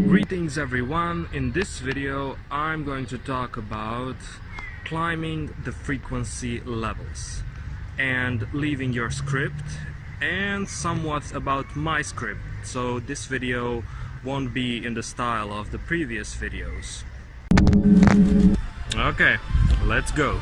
Greetings everyone, in this video I'm going to talk about climbing the frequency levels and leaving your script and somewhat about my script, so this video won't be in the style of the previous videos. Okay, let's go.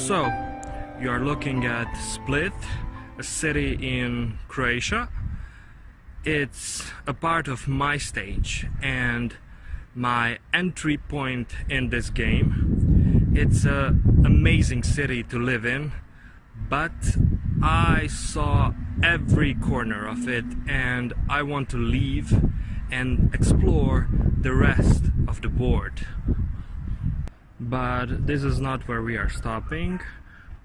So, you are looking at Split, a city in Croatia. It's a part of my stage and my entry point in this game. It's an amazing city to live in, but I saw every corner of it and I want to leave and explore the rest of the board. But this is not where we are stopping.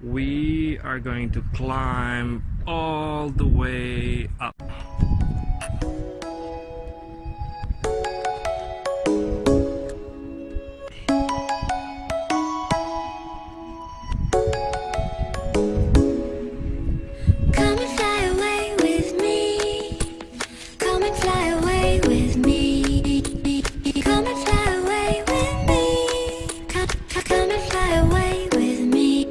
We are going to climb all the way up. with me. Come and fly away with me. Come and fly away with me.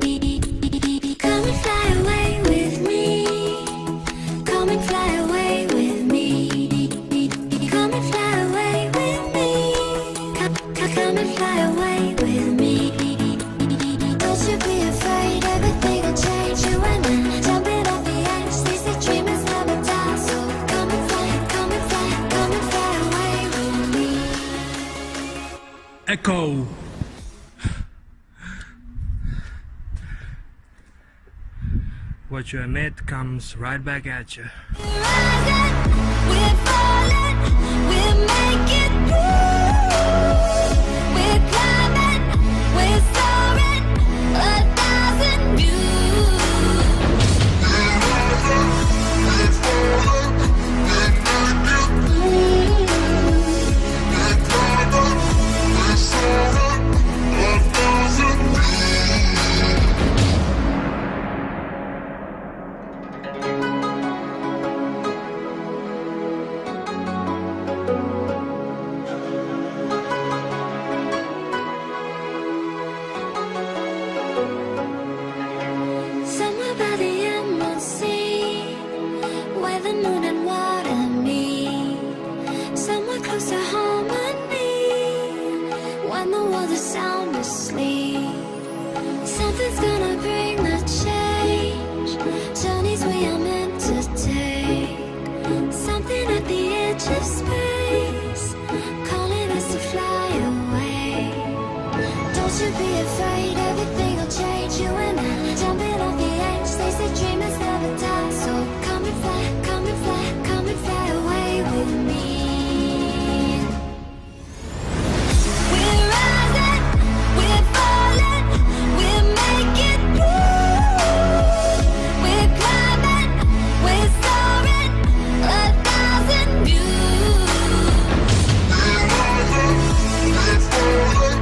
Come and fly away with me. Come and fly away with me. Come and fly away with me. Come and fly away with me. Don't you be afraid, everything will change. You and I jumping off the edge. They say dreamers never die, so come and fly, come and fly, come and fly away with me. Echo. What you emit comes right back at you. We're rising, we're falling, we're making through. We're climbing, we're soaring, 1,000 views. We're rising, we're falling, we're making through. We're climbing, we're soaring, 1,000 views. Somewhere by the emerald sea, where the moon and water meet. Somewhere close to harmony, when the world is sound asleep. Something's gonna bring the change, journeys we are meant to take. Something at the edge of space, calling us to fly away. Don't you be afraid, everything will change. You and I jumping off the edge. They say dreamers never die, so come and fly, come and fly, come and fly away with me. We're rising, we're falling, we're making through. We're climbing, we're soaring, 1,000 views. We're rising, we're falling, we're making through.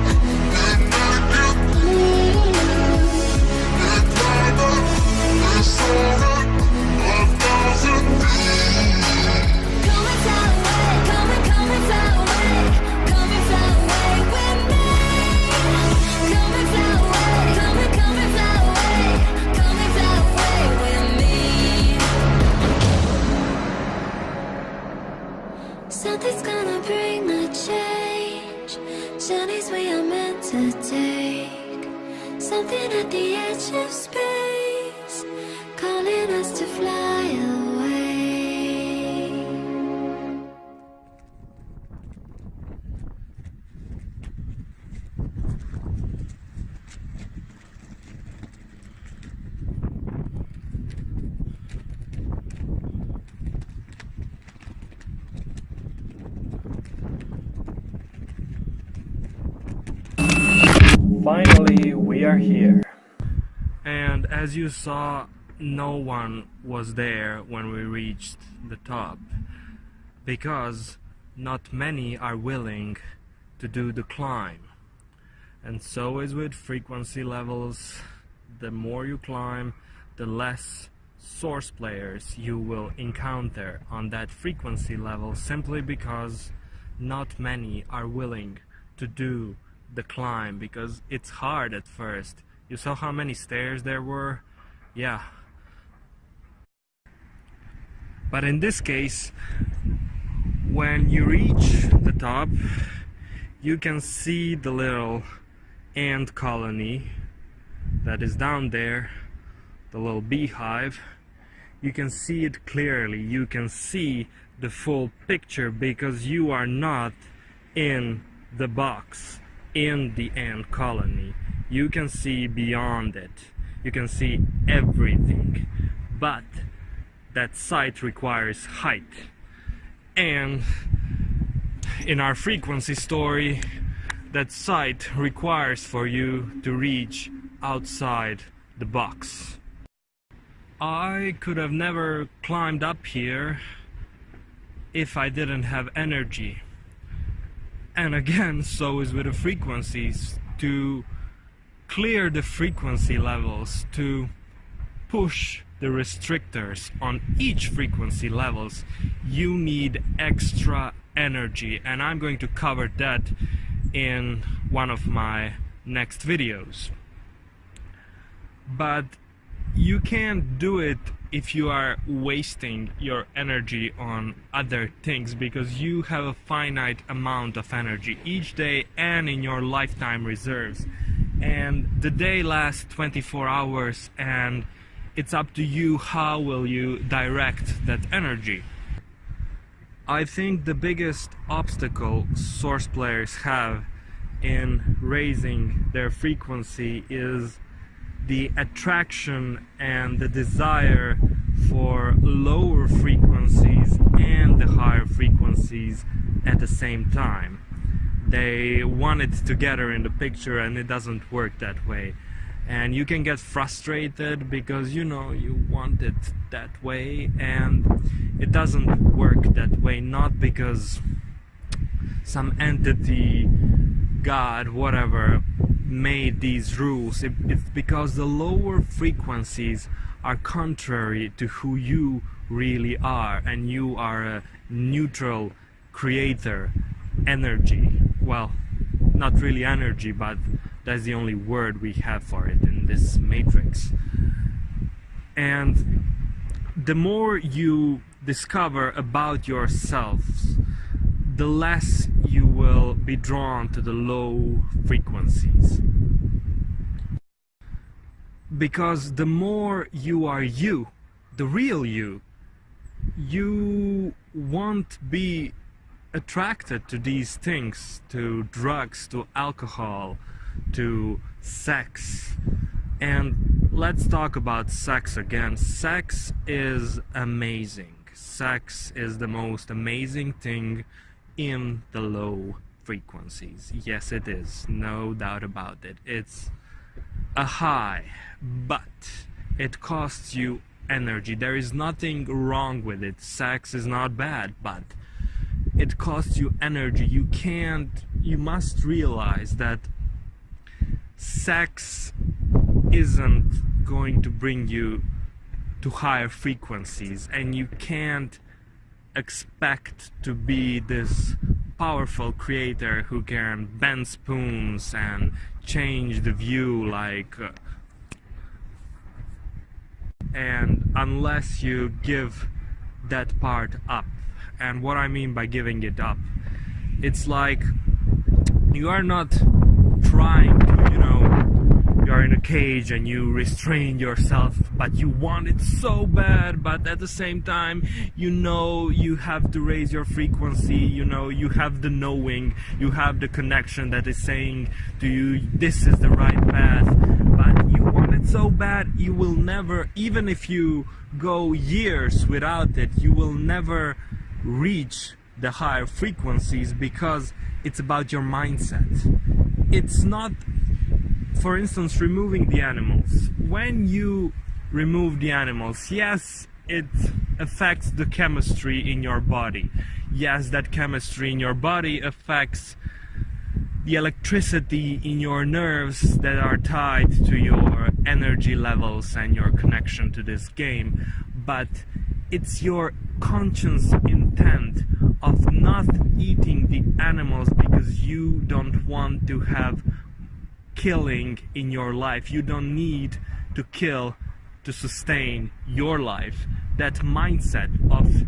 We're climbing, we're soaring, 1,000 views. Come and fly away, come and fly away, come and fly away with me. Come and fly away, come and fly away, come and fly away with me. Something's gonna bring the change, journeys we are meant to take. Something at the edge of space, calling us to fly away. Finally, we are here. And as you saw, no one was there when we reached the top, because not many are willing to do the climb. And so is with frequency levels. The more you climb, the less source players you will encounter on that frequency level, simply because not many are willing to do the climb, because it's hard at first. You saw how many stairs there were? Yeah. But in this case, when you reach the top, you can see the little ant colony that is down there, the little beehive. You can see it clearly. You can see the full picture, because you are not in the box, in the ant colony. You can see beyond it. You can see everything. But that sight requires height. And in our frequency story, that sight requires for you to reach outside the box. I could have never climbed up here if I didn't have energy. And again, so is with the frequencies. To clear the frequency levels, to push the restrictors on each frequency levels, you need extra energy, and I'm going to cover that in one of my next videos. But you can't do it if you are wasting your energy on other things, because you have a finite amount of energy each day and in your lifetime reserves, and the day lasts 24 hours, and it's up to you how will you direct that energy. I think the biggest obstacle Source players have in raising their frequency is the attraction and the desire for lower frequencies and the higher frequencies at the same time. They want it together in the picture, and it doesn't work that way. And you can get frustrated because you want it that way, and it doesn't work that way. Not because some entity, God, whatever, made these rules. It's because the lower frequencies are contrary to who you really are, and you are a neutral creator energy. Well, not really energy, but that's the only word we have for it in this matrix. And the more you discover about yourselves, the less you will be drawn to the low frequencies. Because the more you are you, the real you, you won't be attracted to these things, to drugs, to alcohol, to sex. And let's talk about sex again. Sex is amazing. Sex is the most amazing thing in the low frequencies. Yes, it is, no doubt about it. It's a high, but it costs you energy. There is nothing wrong with it. Sex is not bad, but it costs you energy. You must realize that sex isn't going to bring you to higher frequencies, and you can't expect to be this powerful creator who can bend spoons and change the view and unless you give that part up. And what I mean by giving it up, it's like you are not trying to, you're in a cage and you restrain yourself, but you want it so bad, but at the same time, you have to raise your frequency, you have the knowing, you have the connection that is saying to you, this is the right path, but you want it so bad, you will never, even if you go years without it, you will never reach the higher frequencies, because it's about your mindset. It's not, for instance, removing the animals. When you remove the animals, yes, it affects the chemistry in your body. Yes, that chemistry in your body affects the electricity in your nerves that are tied to your energy levels and your connection to this game. But it's your conscious intent of not eating the animals because you don't want to have killing in your life. You don't need to kill to sustain your life. That mindset of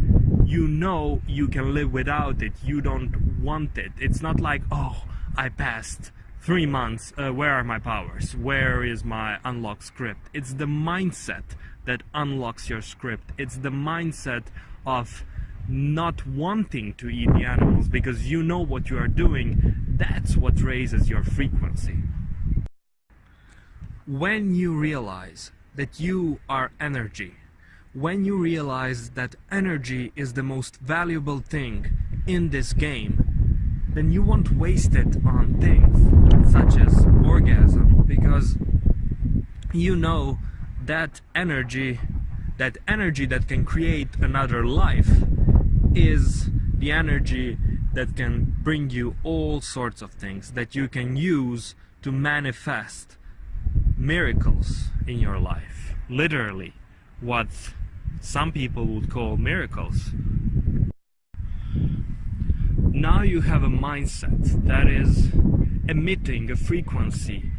you can live without it, you don't want it. It's not like, oh, I passed 3 months, where are my powers? Where is my unlocked script? It's the mindset that unlocks your script. It's the mindset of not wanting to eat the animals because you know what you are doing. That's what raises your frequency. When you realize that you are energy, when you realize that energy is the most valuable thing in this game, then you won't waste it on things such as orgasm, because you know that energy that can create another life is the energy that can bring you all sorts of things that you can use to manifest miracles in your life. Literally, what some people would call miracles. you have a mindset that is emitting a frequency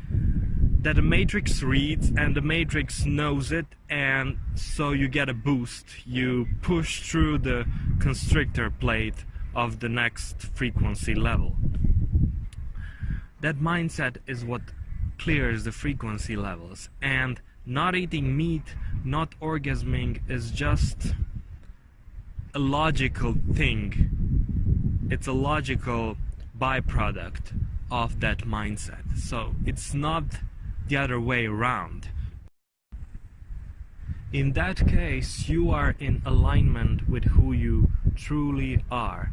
that the matrix reads, and the matrix knows it, and so you get a boost. You push through the constrictor plate of the next frequency level. That mindset is what clears the frequency levels, and not eating meat, not orgasming is just a logical thing. It's a logical byproduct of that mindset. So it's not the other way around. In that case, you are in alignment with who you truly are.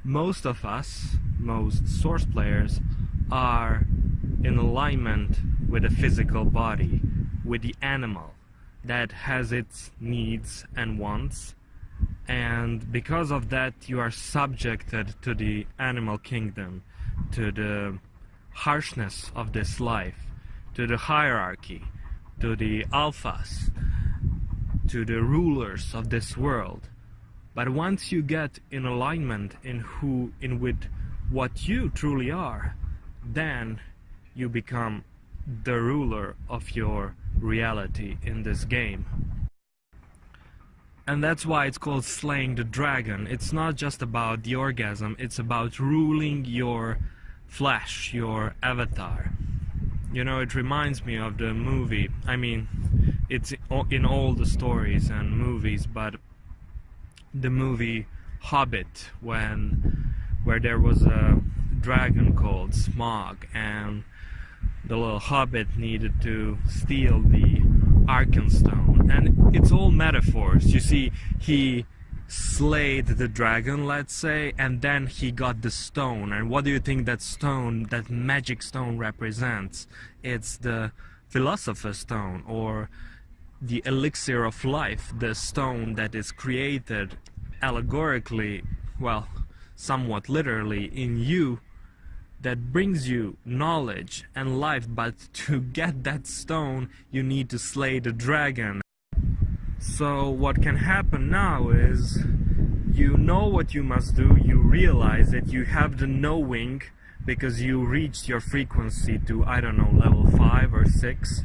Most of us, most Source players, are in alignment with a physical body, with the animal that has its needs and wants, and because of that you are subjected to the animal kingdom, to the harshness of this life, to the hierarchy, to the alphas, to the rulers of this world. But once you get in alignment with what you truly are, then you become the ruler of your reality in this game. And that's why it's called slaying the dragon. It's not just about the orgasm, it's about ruling your flesh, your avatar. You know, it reminds me of the movie. I mean, it's in all the stories and movies, but the movie Hobbit, where there was a dragon called Smaug, and the little hobbit needed to steal the Arkenstone. And it's all metaphors. You see, he slayed the dragon, let's say, and then he got the stone. And what do you think that stone, that magic stone, represents? It's the Philosopher's Stone, or the elixir of life, the stone that is created allegorically, well, somewhat literally, in you, that brings you knowledge and life. But to get that stone, you need to slay the dragon. So what can happen now is, you know what you must do, you realize that you have the knowing because you reached your frequency to, I don't know, level 5 or 6.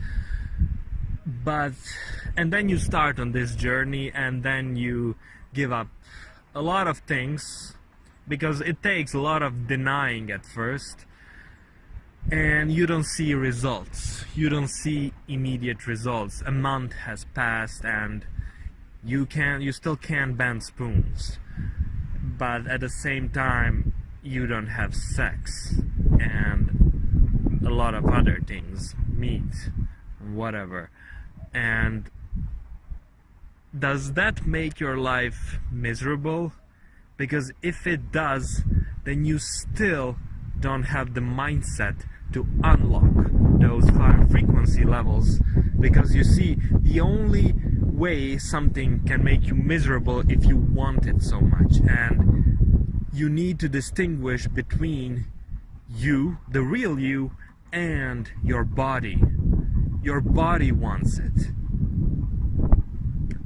And then you start on this journey, and then you give up a lot of things, because it takes a lot of denying at first, and you don't see results. You don't see immediate results. A month has passed and you still can't bend spoons, but at the same time you don't have sex and a lot of other things, meat, whatever. And does that make your life miserable? Because if it does, then you still don't have the mindset to unlock those higher frequency levels. Because you see, the only way something can make you miserable if you want it so much, and you need to distinguish between you, the real you, and your body. Your body wants it,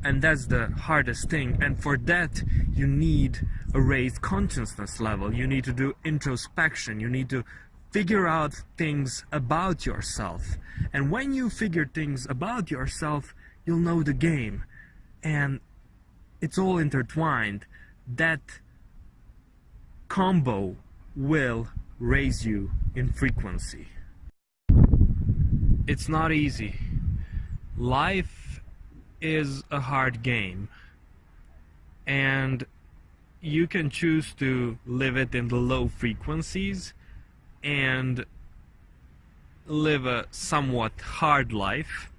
and that's the hardest thing. And for that you need a raised consciousness level. You need to do introspection. You need to figure out things about yourself, and when you figure things about yourself, you'll know the game, and it's all intertwined. That combo will raise you in frequency. It's not easy. Life is a hard game, and you can choose to live it in the low frequencies and live a somewhat hard life,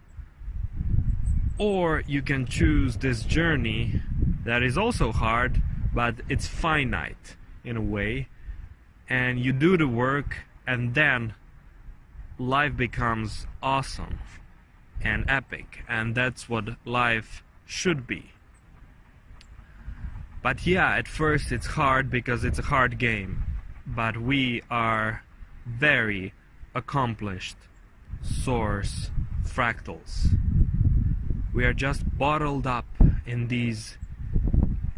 or you can choose this journey that is also hard, but it's finite in a way, and you do the work, and then life becomes awesome and epic, and that's what life should be. But yeah, at first it's hard because it's a hard game, but we are very accomplished Source fractals. We are just bottled up in these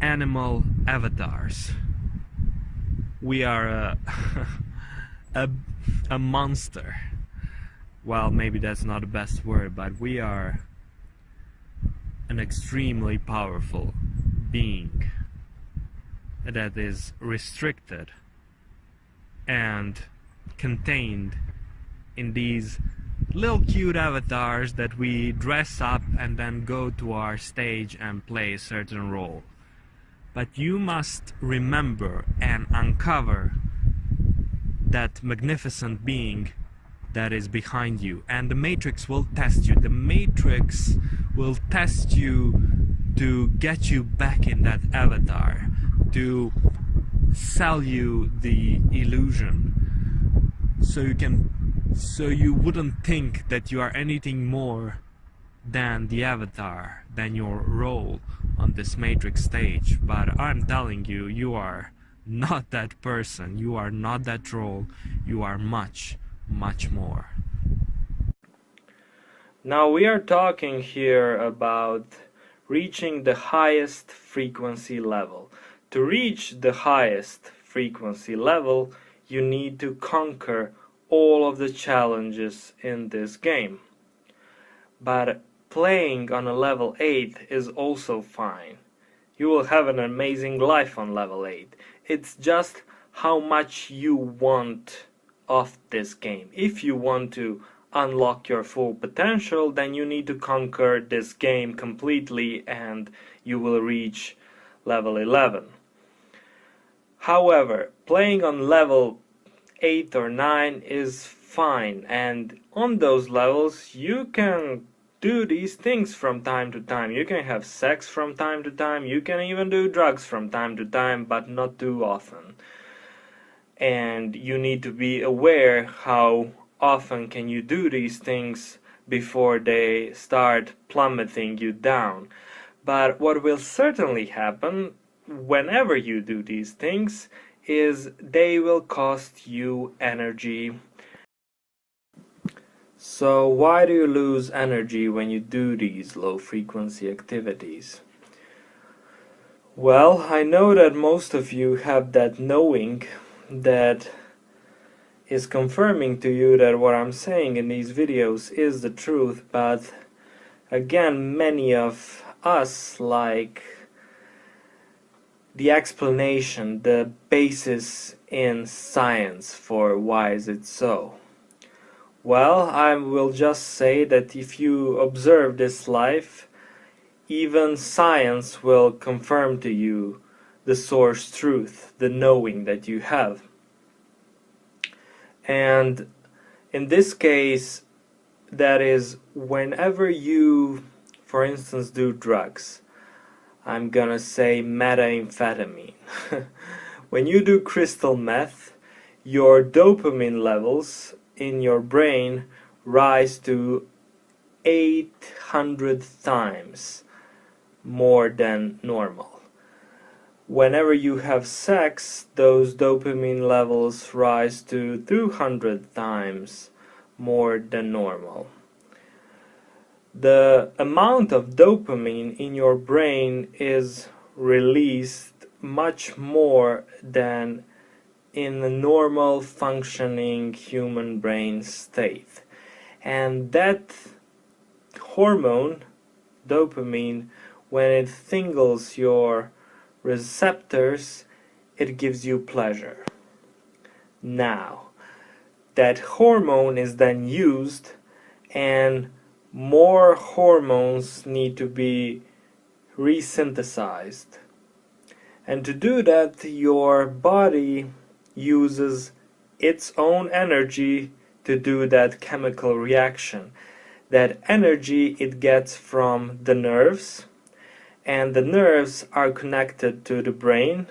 animal avatars, we are a, a monster. Well, maybe that's not the best word, but we are an extremely powerful being that is restricted and contained in these little cute avatars that we dress up and then go to our stage and play a certain role. But you must remember and uncover that magnificent being that is behind you, and the Matrix will test you. The Matrix will test you to get you back in that avatar, to sell you the illusion, so you wouldn't think that you are anything more than the avatar, than your role on this Matrix stage. But I'm telling you, you are not that person, you are not that role, you are much more. Now we are talking here about reaching the highest frequency level. To reach the highest frequency level, you need to conquer all of the challenges in this game. But playing on a level 8 is also fine. You will have an amazing life on level 8. It's just how much you want of this game. If you want to unlock your full potential, then you need to conquer this game completely and you will reach level 11. However, playing on level 8 or 9 is fine, and on those levels you can do these things from time to time. You can have sex from time to time, you can even do drugs from time to time, but not too often. And you need to be aware how often can you do these things before they start plummeting you down. But what will certainly happen whenever you do these things is they will cost you energy. So why do you lose energy when you do these low frequency activities? Well, I know that most of you have that knowing that is confirming to you that what I'm saying in these videos is the truth, but again, many of us like the explanation, the basis in science for why is it so. Well, I will just say that if you observe this life, even science will confirm to you the source truth, the knowing that you have. And in this case, that is whenever you, for instance, do drugs. I'm gonna say methamphetamine. When you do crystal meth, your dopamine levels in your brain rise to 800 times more than normal. Whenever you have sex, those dopamine levels rise to 200 times more than normal. The amount of dopamine in your brain is released much more than in a normal functioning human brain state. And that hormone, dopamine, when it tingles your receptors, it gives you pleasure. Now, that hormone is then used and more hormones need to be resynthesized. And to do that, your body uses its own energy to do that chemical reaction. That energy it gets from the nerves, and the nerves are connected to the brain,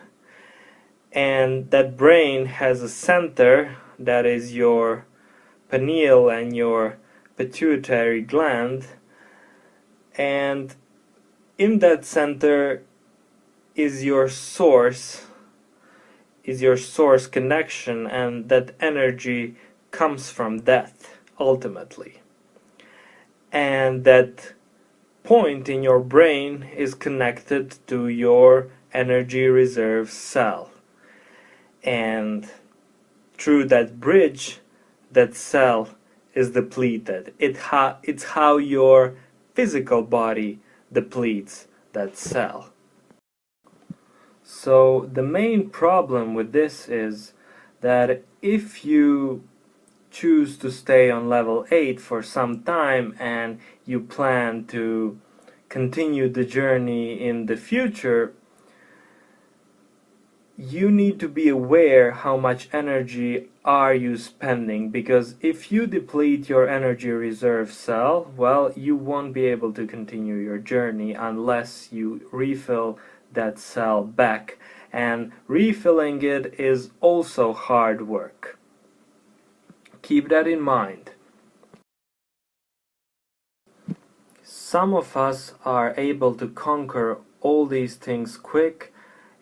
and that brain has a center that is your pineal and your pituitary gland, and in that center is your source connection, and that energy comes from that ultimately. And that point in your brain is connected to your energy reserve cell. and through that bridge, that cell is depleted. It's how your physical body depletes that cell. So the main problem with this is that if you choose to stay on level 8 for some time and you plan to continue the journey in the future, you need to be aware how much energy are you spending, because if you deplete your energy reserve cell, well, you won't be able to continue your journey unless you refill that cell back, and refilling it is also hard work. Keep that in mind. Some of us are able to conquer all these things quick,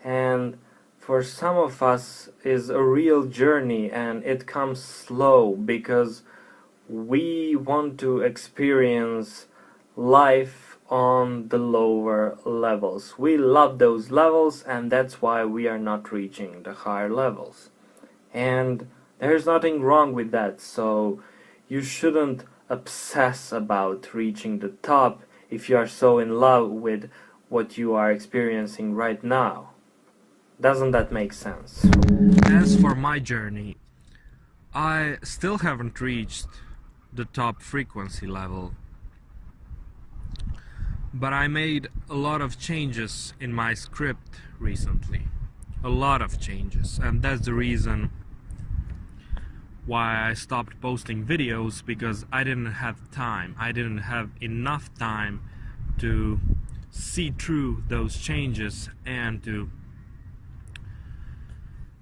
and for some of us is a real journey, and it comes slow because we want to experience life on the lower levels. We love those levels, and that's why we are not reaching the higher levels. And there's nothing wrong with that, so you shouldn't obsess about reaching the top if you are so in love with what you are experiencing right now. Doesn't that make sense? As for my journey, I still haven't reached the top frequency level, but I made a lot of changes in my script recently. A lot of changes, and that's the reason why I stopped posting videos, because I didn't have time. I didn't have enough time to see through those changes and to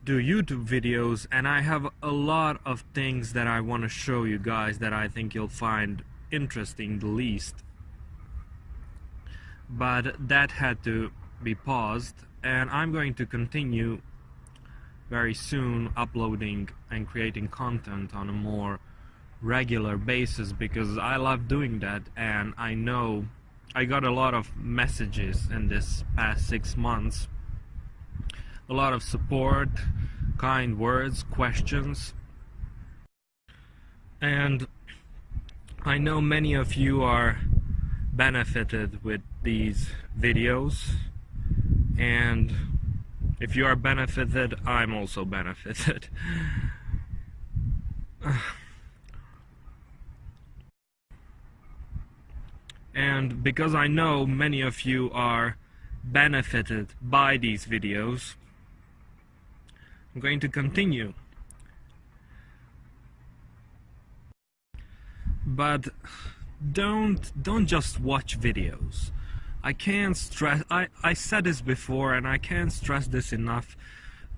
do YouTube videos, and I have a lot of things that I want to show you guys that I think you'll find interesting the least. But that had to be paused, and I'm going to continue very soon uploading and creating content on a more regular basis, because I love doing that, and I know I got a lot of messages in this past 6 months. A lot of support, kind words, questions, and I know many of you are benefited with these videos, and if you are benefited, I'm also benefited. And because I know many of you are benefited by these videos, I'm going to continue. But don't just watch videos. I can't stress, I said this before and I can't stress this enough.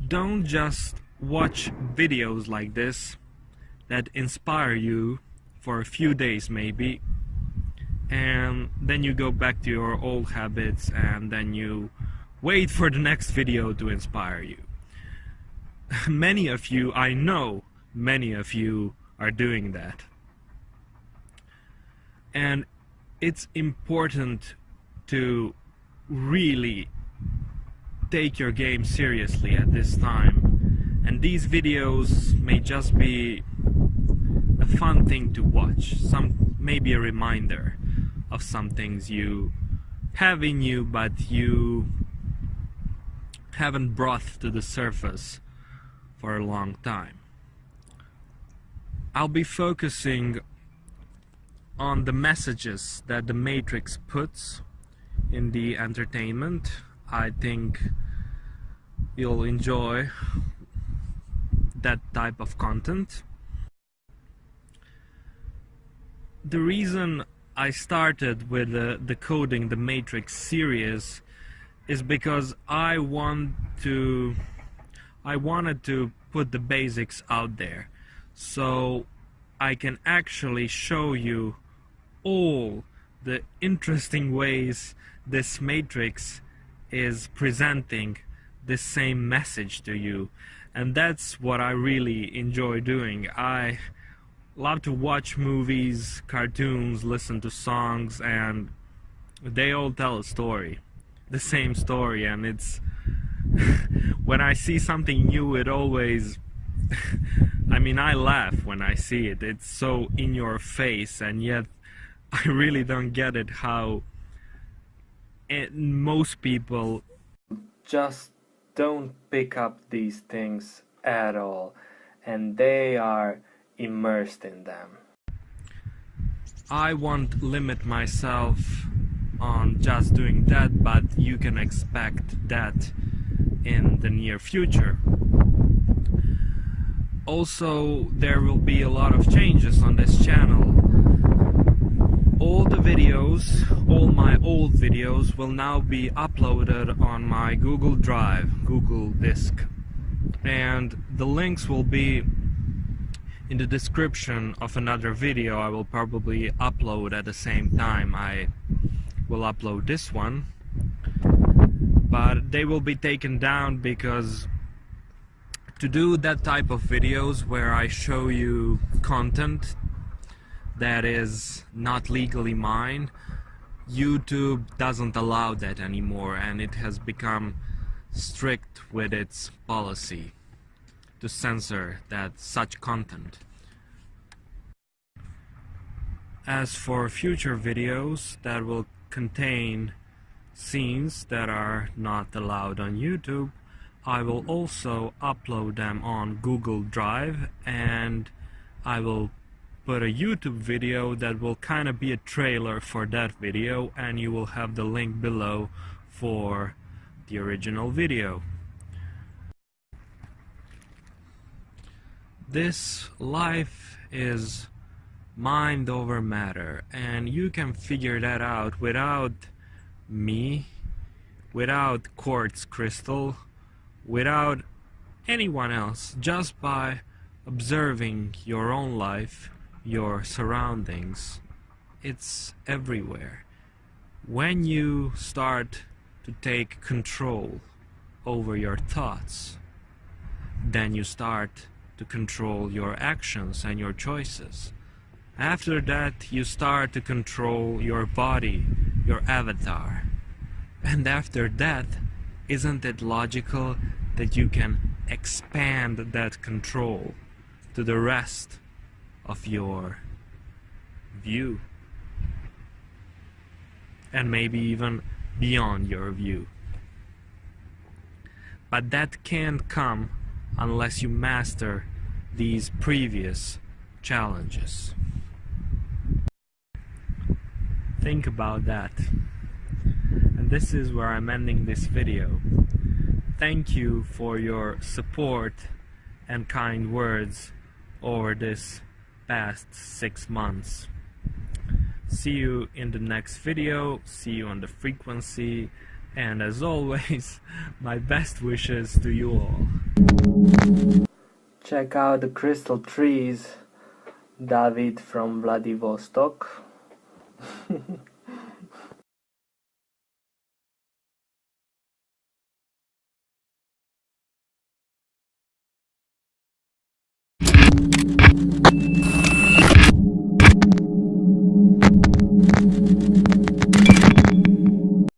Don't just watch videos like this that inspire you for a few days maybe, and then you go back to your old habits, and then you wait for the next video to inspire you. Many of you, I know many of you are doing that. And it's important to really take your game seriously at this time. And these videos may just be a fun thing to watch, maybe a reminder of some things you have in you but you haven't brought to the surface for a long time. I'll be focusing on the messages that the Matrix puts in the entertainment. I think you'll enjoy that type of content. The reason I started with the Decoding the Matrix series is because I wanted to put the basics out there, so I can actually show you all the interesting ways this Matrix is presenting the same message to you. And that's what I really enjoy doing. I love to watch movies, cartoons, listen to songs, and they all tell a story, the same story, and when I see something new, it always I mean, I laugh when I see it. It's so in your face, and yet I really don't get it how most people just don't pick up these things at all, and they are immersed in them. I won't limit myself on just doing that, but you can expect that in the near future. Also, there will be a lot of changes on this channel. All the videos, all my old videos will now be uploaded on my Google Drive, Google Disk. And the links will be in the description of another video I will probably upload at the same time I will upload this one. But they will be taken down because to do that type of videos where I show you content that is not legally mine, YouTube doesn't allow that anymore, and it has become strict with its policy to censor such content. As for future videos that will contain scenes that are not allowed on YouTube, I will also upload them on Google Drive, and I will put a YouTube video that will kind of be a trailer for that video, and you will have the link below for the original video. This life is mind over matter, and you can figure that out without me, without quartz crystal, without anyone else, just by observing your own life, your surroundings. It's everywhere. When you start to take control over your thoughts, then you start to control your actions and your choices. After that, you start to control your body, your avatar. And after that, isn't it logical that you can expand that control to the rest of your view? And maybe even beyond your view. But that can't come unless you master these previous challenges. Think about that. And this is where I'm ending this video. Thank you for your support and kind words over this past 6 months. See you in the next video, see you on the frequency, and as always, my best wishes to you all. Check out the crystal trees, David from Vladivostok.